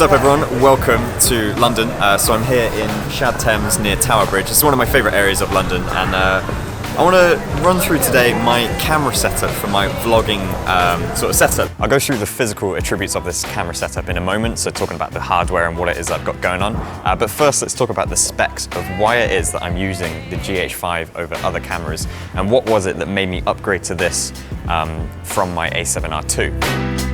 up everyone, welcome to London. So I'm here in Shad Thames near Tower Bridge. It's one of my favourite areas of London, and I want to run through today my camera setup for my vlogging sort of setup. I'll go through the physical attributes of this camera setup in a moment, so talking about the hardware and what it is I've got going on. But first let's talk about the specs of why it is that I'm using the GH5 over other cameras, and what was it that made me upgrade to this from my A7R II.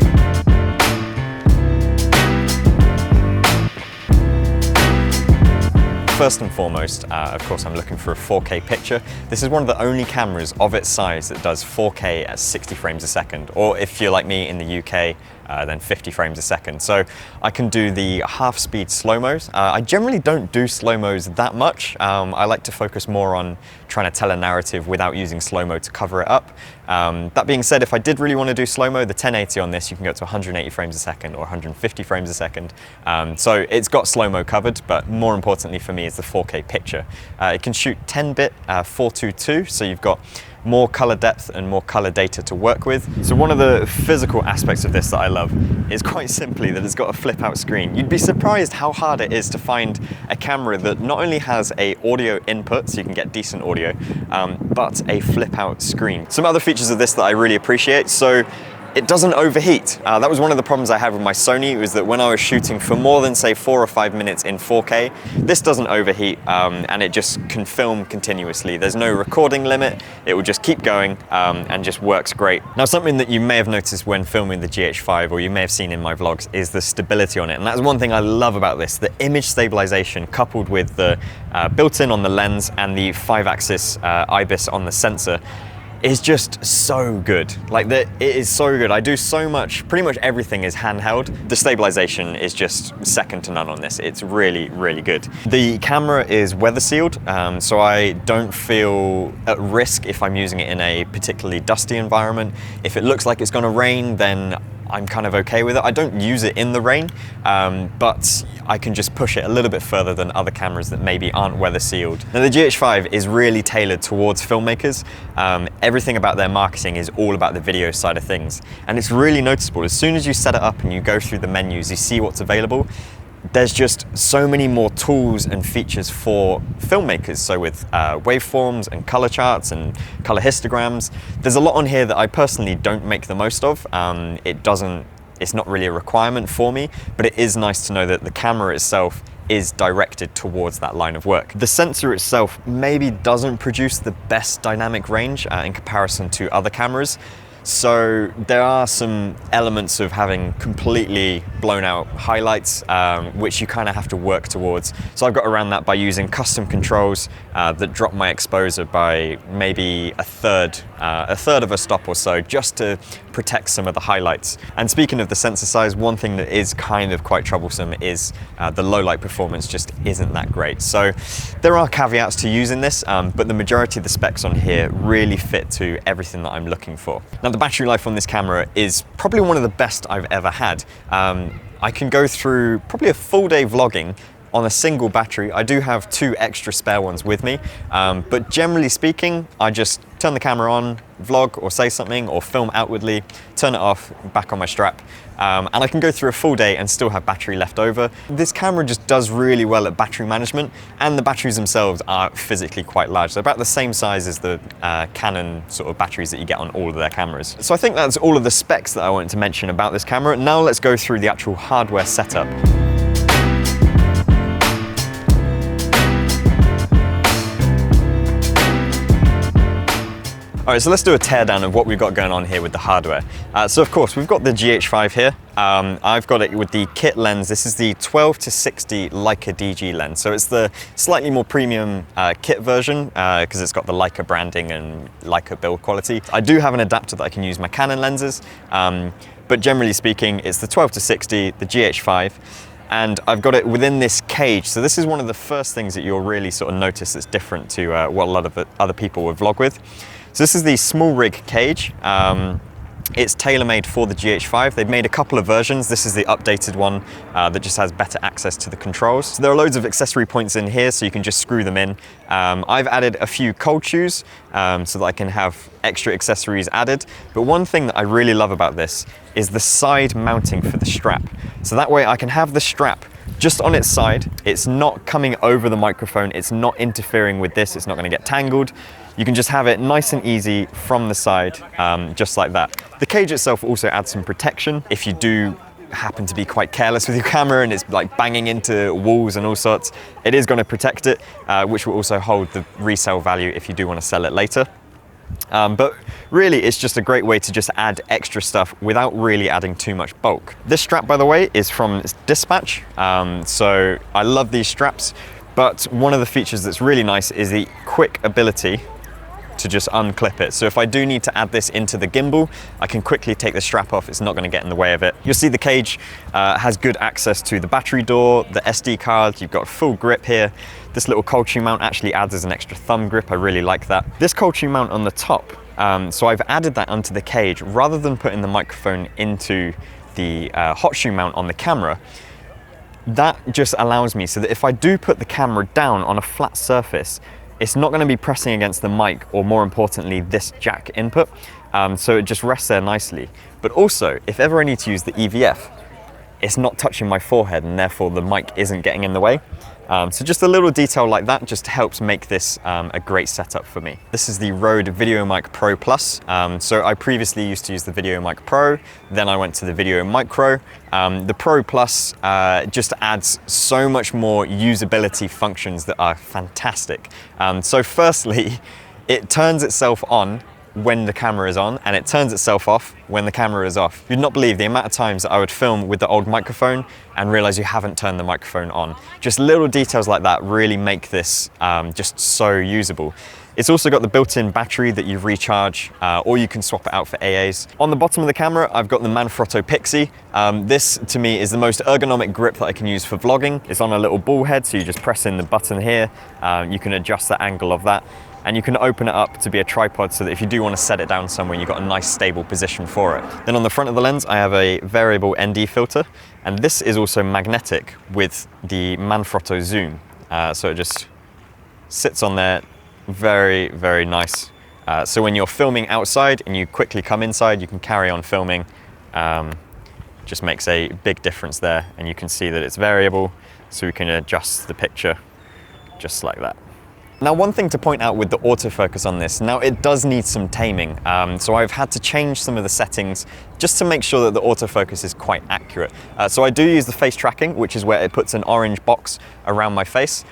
First and foremost, of course, I'm looking for a 4K picture. This is one of the only cameras of its size that does 4K at 60 frames a second, or if you're like me in the UK, then 50 frames a second. So I can do the half-speed slow-mos. I generally don't do slow-mos that much. I like to focus more on trying to tell a narrative without using slow-mo to cover it up. That being said, if I did really want to do slow-mo, the 1080 on this, you can go to 180 frames a second or 150 frames a second. So it's got slow-mo covered, but more importantly for me is the 4K picture. It can shoot 10-bit 422, so you've got more color depth and more color data to work with. So one of the physical aspects of this that I love is quite simply that it's got a flip out screen. You'd be surprised how hard it is to find a camera that not only has a audio input, so you can get decent audio, but a flip out screen. Some other features of this that I really appreciate. So it doesn't overheat. That was one of the problems I had with my Sony, was that when I was shooting for more than say 4 or 5 minutes in 4K, this doesn't overheat and it just can film continuously. There's no recording limit, it will just keep going and just works great. Now something that you may have noticed when filming the GH5, or you may have seen in my vlogs, is the stability on it. And that's one thing I love about this, the image stabilization coupled with the built-in on the lens and the 5-axis IBIS on the sensor is just so good. Like, it is so good. I do so much, pretty much everything is handheld. The stabilization is just second to none on this. It's really, really good. The camera is weather sealed, so I don't feel at risk if I'm using it in a particularly dusty environment. If it looks like it's gonna rain, then I'm kind of okay with it. I don't use it in the rain, but I can just push it a little bit further than other cameras that maybe aren't weather sealed. Now the GH5 is really tailored towards filmmakers. Everything about their marketing is all about the video side of things. And it's really noticeable. As soon as you set it up and you go through the menus, you see what's available, there's just so many more tools and features for filmmakers. So with waveforms and color charts and color histograms, there's a lot on here that I personally don't make the most of. It's not really a requirement for me, but it is nice to know that the camera itself is directed towards that line of work. The sensor itself maybe doesn't produce the best dynamic range in comparison to other cameras. So there are some elements of having completely blown out highlights, which you kind of have to work towards. So I've got around that by using custom controls that drop my exposure by maybe a third of a stop or so, just to protect some of the highlights. And speaking of the sensor size, one thing that is kind of quite troublesome is the low light performance just isn't that great. So there are caveats to using this, but the majority of the specs on here really fit to everything that I'm looking for. Now the battery life on this camera is probably one of the best I've ever had. I can go through probably a full day vlogging on a single battery. I do have 2 extra spare ones with me, but generally speaking, I just turn the camera on, vlog or say something, or film outwardly, turn it off, back on my strap, and I can go through a full day and still have battery left over. This camera just does really well at battery management, and the batteries themselves are physically quite large. They're about the same size as the Canon sort of batteries that you get on all of their cameras. So I think that's all of the specs that I wanted to mention about this camera. Now let's go through the actual hardware setup. All right, so let's do a teardown of what we've got going on here with the hardware. So of course, we've got the GH5 here. I've got it with the kit lens. This is the 12-60 Leica DG lens. So it's the slightly more premium kit version because it's got the Leica branding and Leica build quality. I do have an adapter that I can use my Canon lenses, but generally speaking, it's the 12-60, the GH5. And I've got it within this cage. So this is one of the first things that you'll really sort of notice that's different to what a lot of other people would vlog with. So this is the small rig cage. It's tailor-made for the GH5. They've made a couple of versions. This is the updated one that just has better access to the controls. So there are loads of accessory points in here, so you can just screw them in. I've added a few cold shoes so that I can have extra accessories added. But one thing that I really love about this is the side mounting for the strap. So that way I can have the strap just on its side. It's not coming over the microphone. It's not interfering with this. It's not going to get tangled. You can just have it nice and easy from the side, just like that. The cage itself also adds some protection. If you do happen to be quite careless with your camera and it's like banging into walls and all sorts, it is going to protect it, which will also hold the resale value if you do want to sell it later. But really, it's just a great way to just add extra stuff without really adding too much bulk. This strap, by the way, is from Dispatch. So I love these straps, but one of the features that's really nice is the quick ability to just unclip it. So if I do need to add this into the gimbal, I can quickly take the strap off. It's not going to get in the way of it. You'll see the cage has good access to the battery door, the SD card. You've got full grip here. This little cold shoe mount actually adds as an extra thumb grip. I really like that. This cold shoe mount on the top, so I've added that onto the cage rather than putting the microphone into the hot shoe mount on the camera. That just allows me so that if I do put the camera down on a flat surface, it's not going to be pressing against the mic, or more importantly, this jack input. So it just rests there nicely. But also, if ever I need to use the EVF, it's not touching my forehead and therefore the mic isn't getting in the way. So just a little detail like that just helps make this a great setup for me. This is the RØDE Videomic Pro Plus. So I previously used to use the Videomic Pro, then I went to the Video Micro. The Pro Plus just adds so much more usability functions that are fantastic. So firstly, it turns itself on when the camera is on, and it turns itself off when the camera is off. You'd not believe the amount of times that I would film with the old microphone and realize you haven't turned the microphone on. Just little details like that really make this just so usable. It's also got the built-in battery that you recharge, or you can swap it out for AAs. On the bottom of the camera, I've got the Manfrotto Pixie. This, to me, is the most ergonomic grip that I can use for vlogging. It's on a little ball head, so you just press in the button here. You can adjust the angle of that, and you can open it up to be a tripod so that if you do want to set it down somewhere, you've got a nice stable position for it. Then on the front of the lens, I have a variable ND filter, and this is also magnetic with the Manfrotto zoom. So it just sits on there. Very, very nice. So when you're filming outside and you quickly come inside, you can carry on filming. Just makes a big difference there, and you can see that it's variable, so we can adjust the picture just like that. Now, one thing to point out with the autofocus on this, now it does need some taming. So I've had to change some of the settings just to make sure that the autofocus is quite accurate. So I do use the face tracking, which is where it puts an orange box around my face.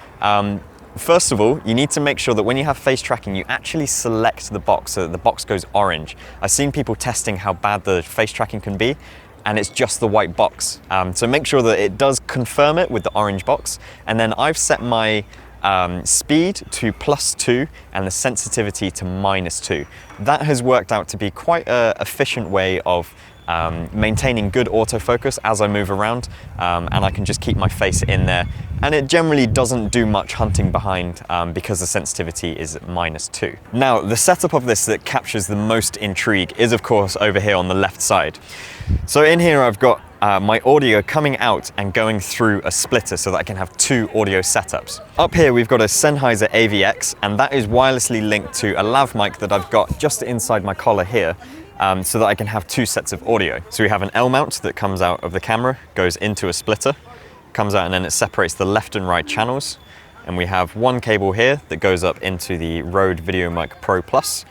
First of all, you need to make sure that when you have face tracking, you actually select the box so that the box goes orange. I've seen people testing how bad the face tracking can be, and it's just the white box. So make sure that it does confirm it with the orange box. And then I've set my speed to +2 and the sensitivity to -2. That has worked out to be quite an efficient way of maintaining good autofocus as I move around, and I can just keep my face in there, and it generally doesn't do much hunting behind because the sensitivity is at -2. Now, the setup of this that captures the most intrigue is of course over here on the left side. So in here I've got my audio coming out and going through a splitter so that I can have two audio setups. Up here we've got a Sennheiser AVX, and that is wirelessly linked to a lav mic that I've got just inside my collar here, so that I can have two sets of audio. So we have an L mount that comes out of the camera, goes into a splitter, comes out, and then it separates the left and right channels. And we have one cable here that goes up into the RØDE Videomic Pro Plus.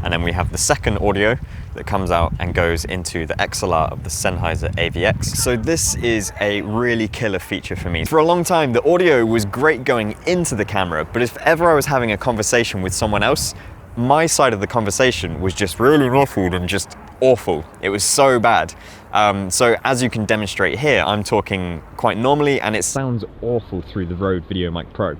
And then we have the second audio that comes out and goes into the XLR of the Sennheiser AVX. So this is a really killer feature for me. For a long time, the audio was great going into the camera, but if ever I was having a conversation with someone else, my side of the conversation was just really muffled and just awful. It was so bad. So as you can demonstrate here, I'm talking quite normally and it sounds awful through the RØDE Videomic Pro.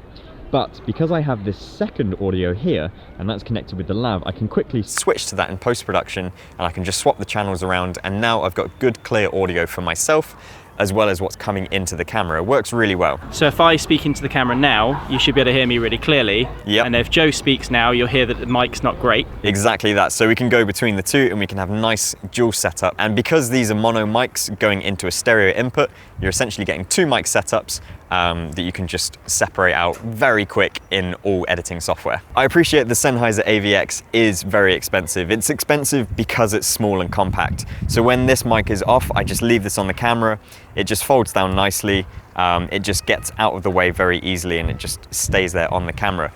But because I have this second audio here, and that's connected with the lav, I can quickly switch to that in post-production, and I can just swap the channels around, and now I've got good, clear audio for myself, as well as what's coming into the camera. It works really well. So if I speak into the camera now, you should be able to hear me really clearly. Yep. And if Joe speaks now, you'll hear that the mic's not great. Exactly that. So we can go between the two and we can have nice dual setup. And because these are mono mics going into a stereo input, you're essentially getting two mic setups that you can just separate out very quick in all editing software. I appreciate the Sennheiser AVX is very expensive. It's expensive because it's small and compact. So when this mic is off, I just leave this on the camera. It just folds down nicely. It just gets out of the way very easily and it just stays there on the camera.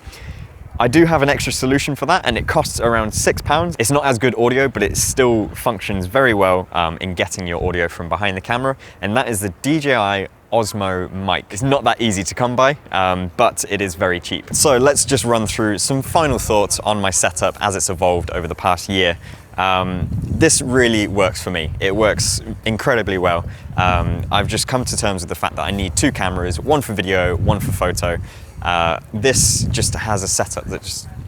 I do have an extra solution for that and it costs around £6. It's not as good audio, but it still functions very well in getting your audio from behind the camera. And that is the DJI Osmo mic. It's not that easy to come by, but it is very cheap. So let's just run through some final thoughts on my setup as it's evolved over the past year. This really works for me. It works incredibly well. I've just come to terms with the fact that I need two cameras, one for video, one for photo. This just has a setup that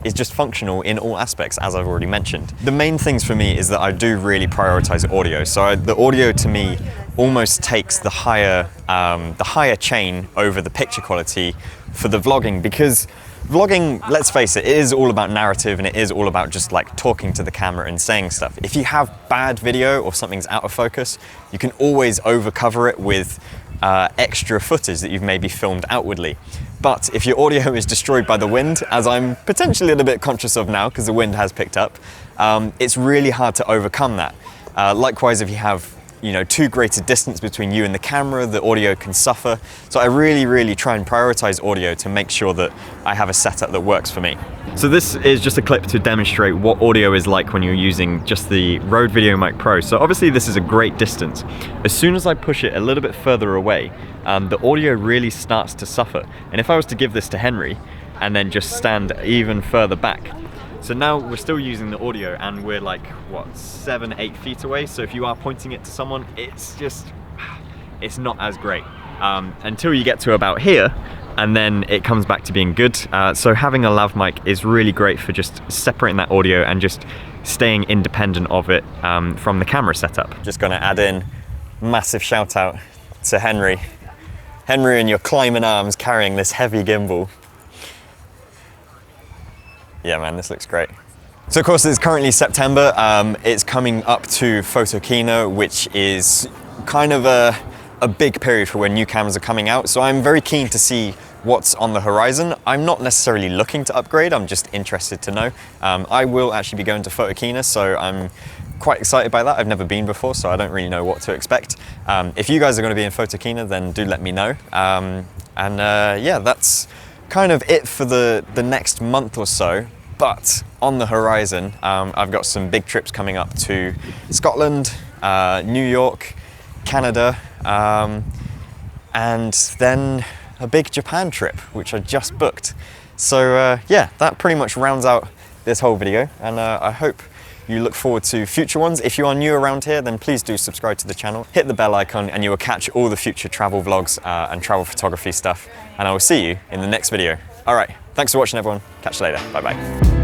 is just functional in all aspects, as I've already mentioned. The main things for me is that I do really prioritize audio. So the audio to me almost takes the higher chain over the picture quality for the vlogging, because vlogging, let's face it, it is all about narrative and it is all about just like talking to the camera and saying stuff. If you have bad video or something's out of focus, you can always overcover it with extra footage that you've maybe filmed outwardly. But if your audio is destroyed by the wind, as I'm potentially a little bit conscious of now because the wind has picked up, it's really hard to overcome that. Likewise, if you have too great a distance between you and the camera, the audio can suffer. So I really try and prioritize audio to make sure that I have a setup that works for me. So this is just a clip to demonstrate what audio is like when you're using just the Rode Videomic Pro. So obviously this is a great distance. As soon as I push it a little bit further away, the audio really starts to suffer. And if I was to give this to Henry and then just stand even further back, so now we're still using the audio and we're like, what, 7-8 feet away. So if you are pointing it to someone, it's not as great until you get to about here, and then it comes back to being good. So having a lav mic is really great for just separating that audio and just staying independent of it from the camera setup. Just gonna add in massive shout out to Henry. Henry and your climbing arms carrying this heavy gimbal. Yeah, man, this looks great. So of course it's currently September. It's coming up to Photokina, which is kind of a big period for when new cameras are coming out. So I'm very keen to see what's on the horizon. I'm not necessarily looking to upgrade, I'm just interested to know. I will actually be going to Photokina, so I'm quite excited by that. I've never been before, so I don't really know what to expect. If you guys are going to be in Photokina, then do let me know. Yeah, that's kind of it for the next month or so. But on the horizon, I've got some big trips coming up to Scotland, New York, Canada, and then a big Japan trip, which I just booked. So yeah, that pretty much rounds out this whole video, and I hope you look forward to future ones. If you are new around here, then please do subscribe to the channel, hit the bell icon, and you will catch all the future travel vlogs and travel photography stuff. And I will see you in the next video. All right, thanks for watching everyone. Catch you later, bye-bye.